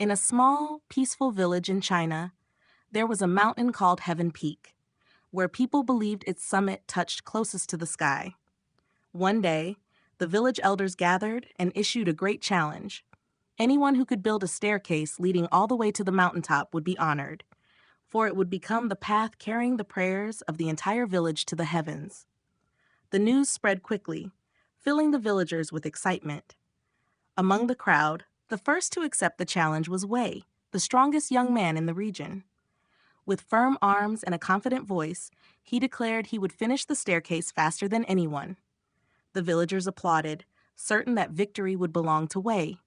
In a small, peaceful village in China, there was a mountain called Heaven Peak, where people believed its summit touched closest to the sky. One day, the village elders gathered and issued a great challenge. Anyone who could build a staircase leading all the way to the mountaintop would be honored, for it would become the path carrying the prayers of the entire village to the heavens. The news spread quickly, filling the villagers with excitement. Among the crowd, the first to accept the challenge was Wei, the strongest young man in the region. With firm arms and a confident voice, he declared he would finish the staircase faster than anyone. The villagers applauded, certain that victory would belong to Wei.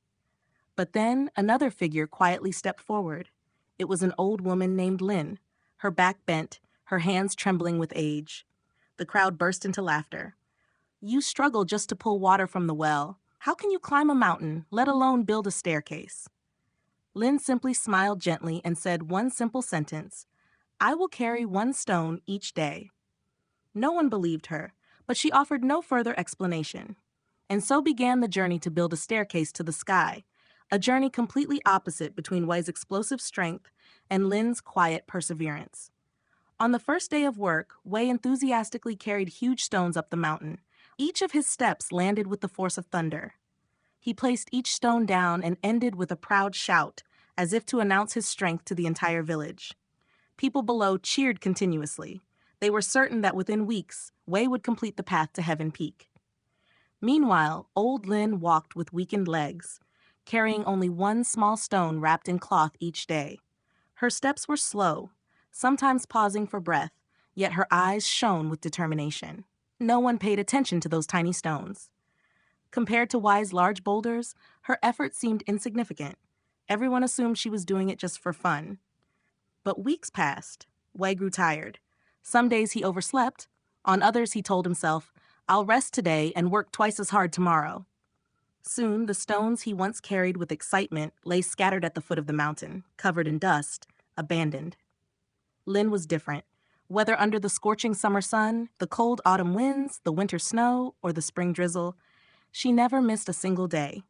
But then another figure quietly stepped forward. It was an old woman named Lin, her back bent, her hands trembling with age. The crowd burst into laughter. "You struggle just to pull water from the well. How can you climb a mountain, let alone build a staircase?" Lin simply smiled gently and said one simple sentence: "I will carry one stone each day." No one believed her, but she offered no further explanation. And so began the journey to build a staircase to the sky, a journey completely opposite between Wei's explosive strength and Lin's quiet perseverance. On the first day of work, Wei enthusiastically carried huge stones up the mountain. Each of his steps landed with the force of thunder. He placed each stone down and ended with a proud shout, as if to announce his strength to the entire village. People below cheered continuously. They were certain that within weeks, Wei would complete the path to Heaven Peak. Meanwhile, old Lin walked with weakened legs, carrying only one small stone wrapped in cloth each day. Her steps were slow, sometimes pausing for breath, yet her eyes shone with determination. No one paid attention to those tiny stones. Compared to Wei's large boulders, her effort seemed insignificant. Everyone assumed she was doing it just for fun. But weeks passed. Wei grew tired. Some days he overslept. On others he told himself, "I'll rest today and work twice as hard tomorrow." Soon, the stones he once carried with excitement lay scattered at the foot of the mountain, covered in dust, abandoned. Lin was different. Whether under the scorching summer sun, the cold autumn winds, the winter snow, or the spring drizzle, she never missed a single day.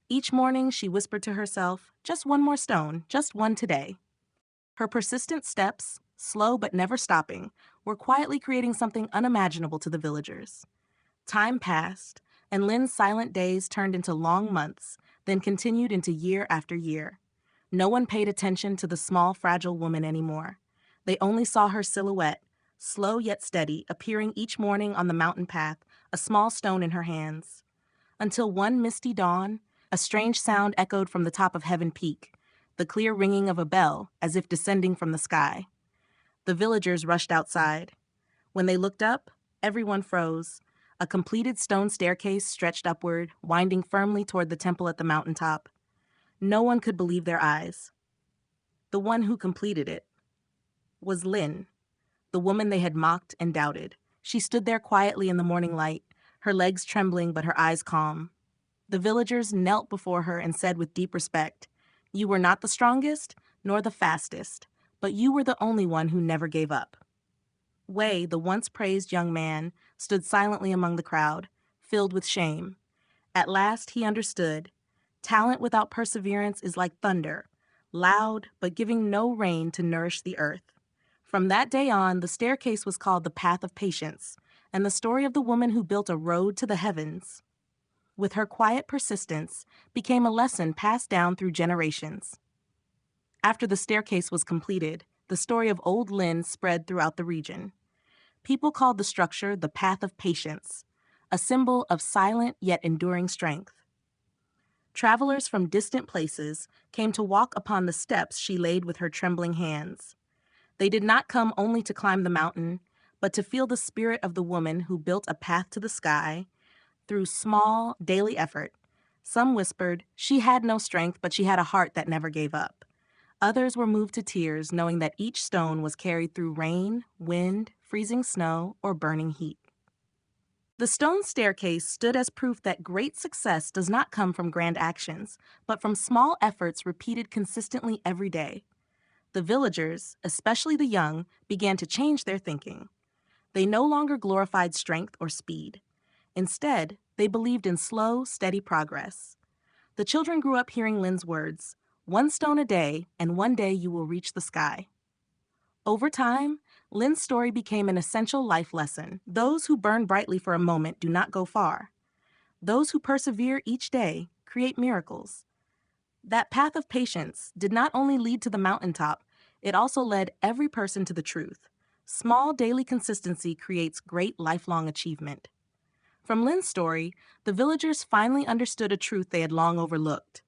Each morning, she whispered to herself, "Just one more stone, just one today." Her persistent steps, slow but never stopping, were quietly creating something unimaginable to the villagers. Time passed, and Lin's silent days turned into long months, then continued into year after year. No one paid attention to the small, fragile woman anymore. They only saw her silhouette, slow yet steady, appearing each morning on the mountain path, a small stone in her hands. Until one misty dawn, a strange sound echoed from the top of Heaven Peak, the clear ringing of a bell, as if descending from the sky. The villagers rushed outside. When they looked up, everyone froze. A completed stone staircase stretched upward, winding firmly toward the temple at the mountaintop. No one could believe their eyes. The one who completed it was Lin, the woman they had mocked and doubted. She stood there quietly in the morning light, her legs trembling but her eyes calm. The villagers knelt before her and said with deep respect, "You were not the strongest, nor the fastest, but you were the only one who never gave up." Wei, the once praised young man, stood silently among the crowd, filled with shame. At last he understood. Talent without perseverance is like thunder, loud but giving no rain to nourish the earth. From that day on, the staircase was called the Path of Patience, and the story of the woman who built a road to the heavens, with her quiet persistence, became a lesson passed down through generations. After the staircase was completed, the story of old Lin spread throughout the region. People called the structure the Path of Patience, a symbol of silent yet enduring strength. Travelers from distant places came to walk upon the steps she laid with her trembling hands. They did not come only to climb the mountain, but to feel the spirit of the woman who built a path to the sky through small, daily effort. Some whispered, "She had no strength, but she had a heart that never gave up." Others were moved to tears, knowing that each stone was carried through rain, wind, freezing snow, or burning heat. The stone staircase stood as proof that great success does not come from grand actions, but from small efforts repeated consistently every day. The villagers, especially the young, began to change their thinking. They no longer glorified strength or speed. Instead, they believed in slow, steady progress. The children grew up hearing Lin's words, One stone a day, and one day you will reach the sky. Over time, Lynn's story became an essential life lesson. Those who burn brightly for a moment do not go far. Those who persevere each day create miracles. That path of patience did not only lead to the mountaintop, it also led every person to the truth. Small daily consistency creates great lifelong achievement. From Lynn's story, the villagers finally understood a truth they had long overlooked.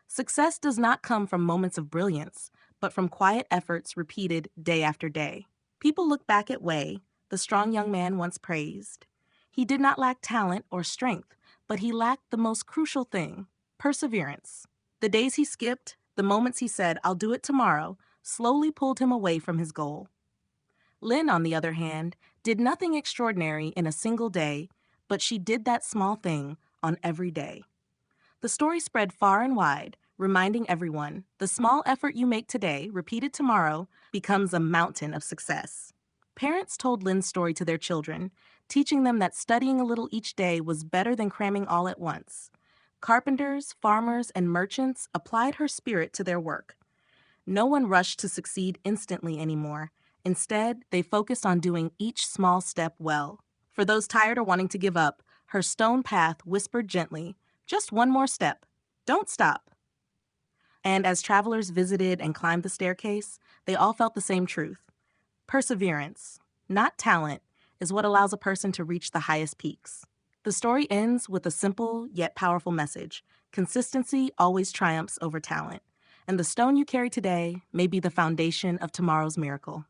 Success does not come from moments of brilliance, but from quiet efforts repeated day after day. People look back at Wei, the strong young man once praised. He did not lack talent or strength, but he lacked the most crucial thing: perseverance. The days he skipped, the moments he said, "I'll do it tomorrow," slowly pulled him away from his goal. Lynn, on the other hand, did nothing extraordinary in a single day, but she did that small thing on every day. The story spread far and wide, reminding everyone the small effort you make today, repeated tomorrow, becomes a mountain of success. Parents told Lynn's story to their children, teaching them that studying a little each day was better than cramming all at once. Carpenters, farmers, and merchants applied her spirit to their work. No one rushed to succeed instantly anymore. Instead, they focused on doing each small step well. For those tired or wanting to give up, her stone path whispered gently, "Just one more step. Don't stop." And as travelers visited and climbed the staircase, they all felt the same truth. Perseverance, not talent, is what allows a person to reach the highest peaks. The story ends with a simple yet powerful message: consistency always triumphs over talent. And the stone you carry today may be the foundation of tomorrow's miracle.